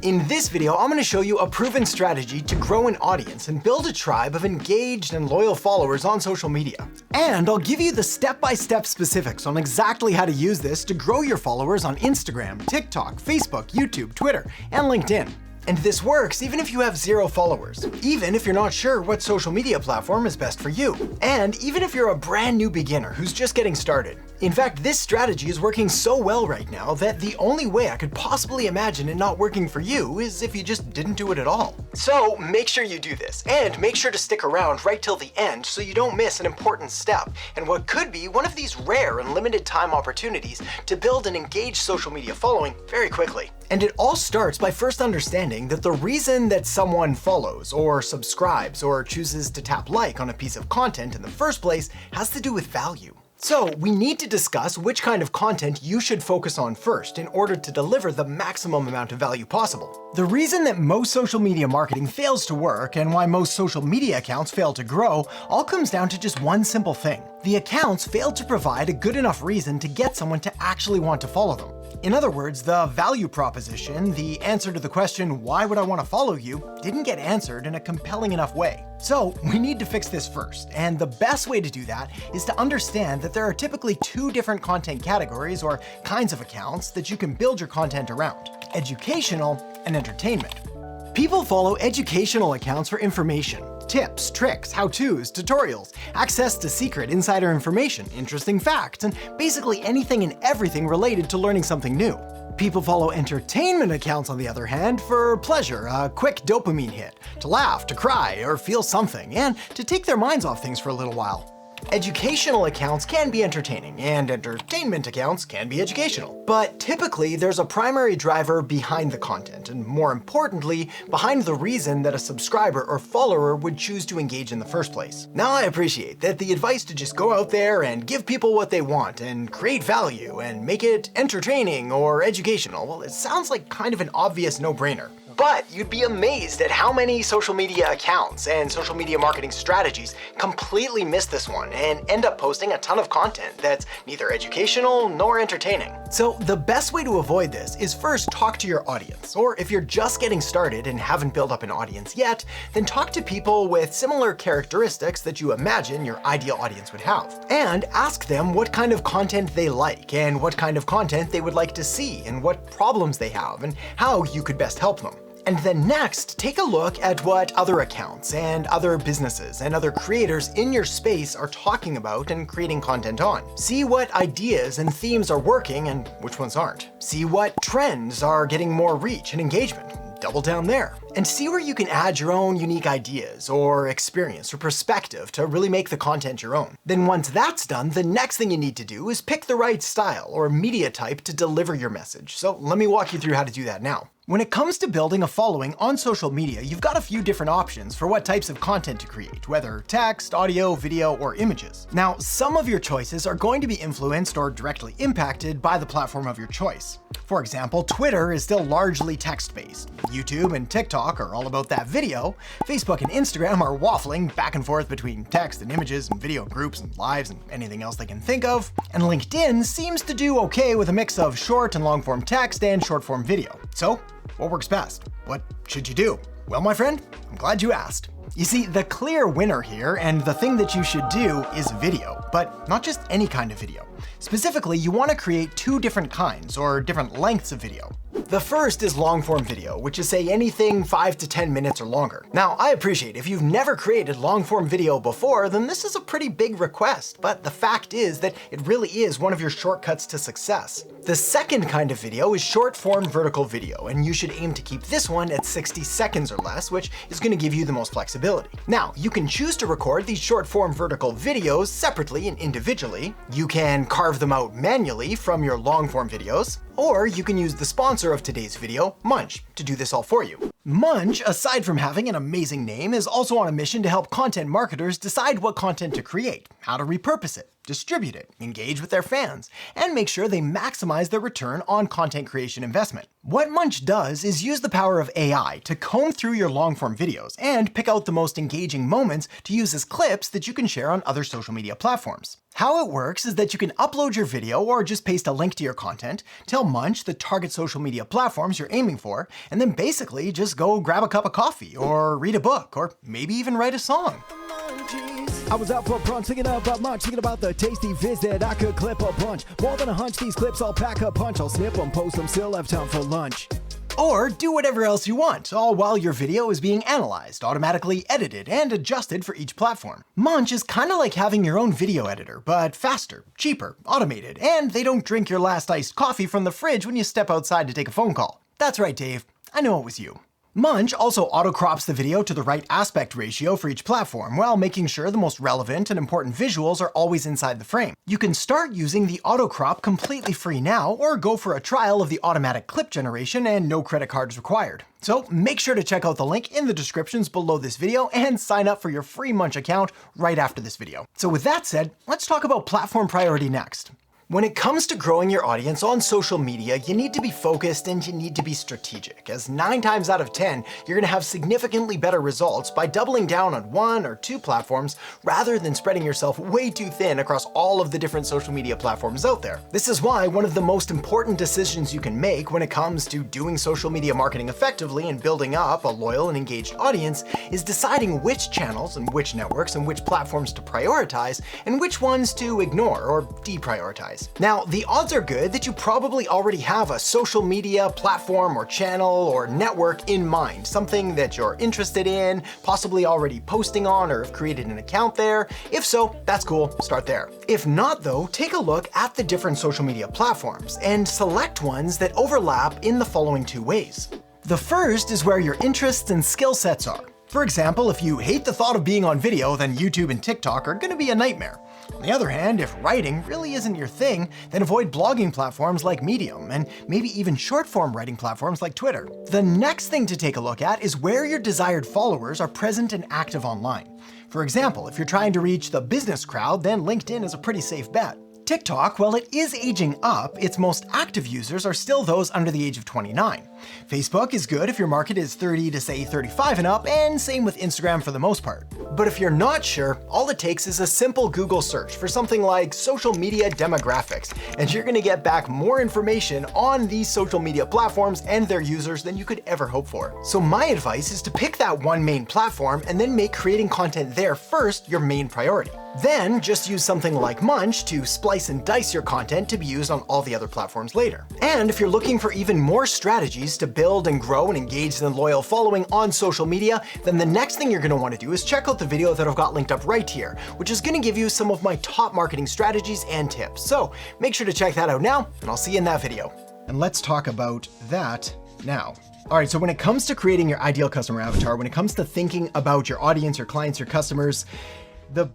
In this video, I'm going to show you a proven strategy to grow an audience and build a tribe of engaged and loyal followers on social media. And I'll give you the step-by-step specifics on exactly how to use this to grow your followers on Instagram, TikTok, Facebook, YouTube, Twitter, and LinkedIn. And this works even if you have 0 followers, even if you're not sure what social media platform is best for you, and even if you're a brand new beginner who's just getting started. In fact, this strategy is working so well right now that the only way I could possibly imagine it not working for you is if you just didn't do it at all. So make sure you do this, and make sure to stick around right till the end so you don't miss an important step and what could be one of these rare and limited time opportunities to build an engaged social media following very quickly. And it all starts by first understanding that the reason that someone follows or subscribes or chooses to tap like on a piece of content in the first place has to do with value. So we need to discuss which kind of content you should focus on first in order to deliver the maximum amount of value possible. The reason that most social media marketing fails to work and why most social media accounts fail to grow all comes down to just one simple thing. The accounts failed to provide a good enough reason to get someone to actually want to follow them. In other words, the value proposition, the answer to the question, why would I want to follow you, didn't get answered in a compelling enough way. So we need to fix this first, and the best way to do that is to understand that there are typically 2 different content categories or kinds of accounts that you can build your content around: educational and entertainment. People follow educational accounts for information. Tips, tricks, how-tos, tutorials, access to secret insider information, interesting facts, and basically anything and everything related to learning something new. People follow entertainment accounts, on the other hand, for pleasure, a quick dopamine hit, to laugh, to cry, or feel something, and to take their minds off things for a little while. Educational accounts can be entertaining, and entertainment accounts can be educational. But typically, there's a primary driver behind the content, and more importantly, behind the reason that a subscriber or follower would choose to engage in the first place. Now, I appreciate that the advice to just go out there and give people what they want and create value and make it entertaining or educational, well, it sounds like kind of an obvious no-brainer. But you'd be amazed at how many social media accounts and social media marketing strategies completely miss this one and end up posting a ton of content that's neither educational nor entertaining. So the best way to avoid this is first talk to your audience, or if you're just getting started and haven't built up an audience yet, then talk to people with similar characteristics that you imagine your ideal audience would have. And ask them what kind of content they like and what kind of content they would like to see and what problems they have and how you could best help them. And then next, take a look at what other accounts and other businesses and other creators in your space are talking about and creating content on. See what ideas and themes are working and which ones aren't. See what trends are getting more reach and engagement. Double down there. And see where you can add your own unique ideas or experience or perspective to really make the content your own. Then once that's done, the next thing you need to do is pick the right style or media type to deliver your message. So let me walk you through how to do that now. When it comes to building a following on social media, you've got a few different options for what types of content to create, whether text, audio, video, or images. Now, some of your choices are going to be influenced or directly impacted by the platform of your choice. For example, Twitter is still largely text-based. YouTube and TikTok are all about that video. Facebook and Instagram are waffling back and forth between text and images and video groups and lives and anything else they can think of. And LinkedIn seems to do okay with a mix of short and long-form text and short-form video. So, what works best? What should you do? Well, my friend, I'm glad you asked. You see, the clear winner here, and the thing that you should do, is video, but not just any kind of video. Specifically, you want to create 2 different kinds, or different lengths of video. The first is long-form video, which is say anything 5 to 10 minutes or longer. Now, I appreciate if you've never created long-form video before, then this is a pretty big request, but the fact is that it really is one of your shortcuts to success. The second kind of video is short-form vertical video, and you should aim to keep this one at 60 seconds or less, which is going to give you the most flexibility. Now, you can choose to record these short-form vertical videos separately and individually. You can carve them out manually from your long-form videos, or you can use the sponsor of today's video, Munch, to do this all for you. Munch, aside from having an amazing name, is also on a mission to help content marketers decide what content to create, how to repurpose it, distribute it, engage with their fans, and make sure they maximize their return on content creation investment. What Munch does is use the power of AI to comb through your long-form videos and pick out the most engaging moments to use as clips that you can share on other social media platforms. How it works is that you can upload your video or just paste a link to your content, tell Munch the target social media platforms you're aiming for, and then basically just go grab a cup of coffee or read a book or maybe even write a song. I was out for brunch, thinking about Munch, thinking about the tasty viz that I could clip a bunch. More than a hunch, these clips I'll pack a punch. I'll snip them, post them, still have time for lunch. Or do whatever else you want, all while your video is being analyzed, automatically edited, and adjusted for each platform. Munch is kind of like having your own video editor, but faster, cheaper, automated, and they don't drink your last iced coffee from the fridge when you step outside to take a phone call. That's right, Dave. I know it was you. Munch also auto-crops the video to the right aspect ratio for each platform, while making sure the most relevant and important visuals are always inside the frame. You can start using the auto-crop completely free now, or go for a trial of the automatic clip generation and no credit cards required. So make sure to check out the link in the descriptions below this video and sign up for your free Munch account right after this video. So with that said, let's talk about platform priority next. When it comes to growing your audience on social media, you need to be focused and you need to be strategic, as 9 times out of 10, you're gonna have significantly better results by doubling down on 1 or 2 platforms rather than spreading yourself way too thin across all of the different social media platforms out there. This is why one of the most important decisions you can make when it comes to doing social media marketing effectively and building up a loyal and engaged audience is deciding which channels and which networks and which platforms to prioritize and which ones to ignore or deprioritize. Now, the odds are good that you probably already have a social media platform or channel or network in mind, something that you're interested in, possibly already posting on or have created an account there. If so, that's cool, start there. If not though, take a look at the different social media platforms and select ones that overlap in the following 2 ways. The first is where your interests and skill sets are. For example, if you hate the thought of being on video, then YouTube and TikTok are gonna be a nightmare. On the other hand, if writing really isn't your thing, then avoid blogging platforms like Medium, and maybe even short-form writing platforms like Twitter. The next thing to take a look at is where your desired followers are present and active online. For example, if you're trying to reach the business crowd, then LinkedIn is a pretty safe bet. TikTok, while it is aging up, its most active users are still those under the age of 29. Facebook is good if your market is 30 to say 35 and up, and same with Instagram for the most part. But if you're not sure, all it takes is a simple Google search for something like social media demographics, and you're gonna get back more information on these social media platforms and their users than you could ever hope for. So my advice is to pick that one main platform and then make creating content there first your main priority. Then just use something like Munch to splice and dice your content to be used on all the other platforms later. And if you're looking for even more strategies to build and grow an engaged and loyal following on social media, then the next thing you're gonna wanna do is check out the video that I've got linked up right here, which is gonna give you some of my top marketing strategies and tips. So make sure to check that out now, and I'll see you in that video. And let's talk about that now. All right, so when it comes to creating your ideal customer avatar, when it comes to thinking about your audience, your clients, your customers, the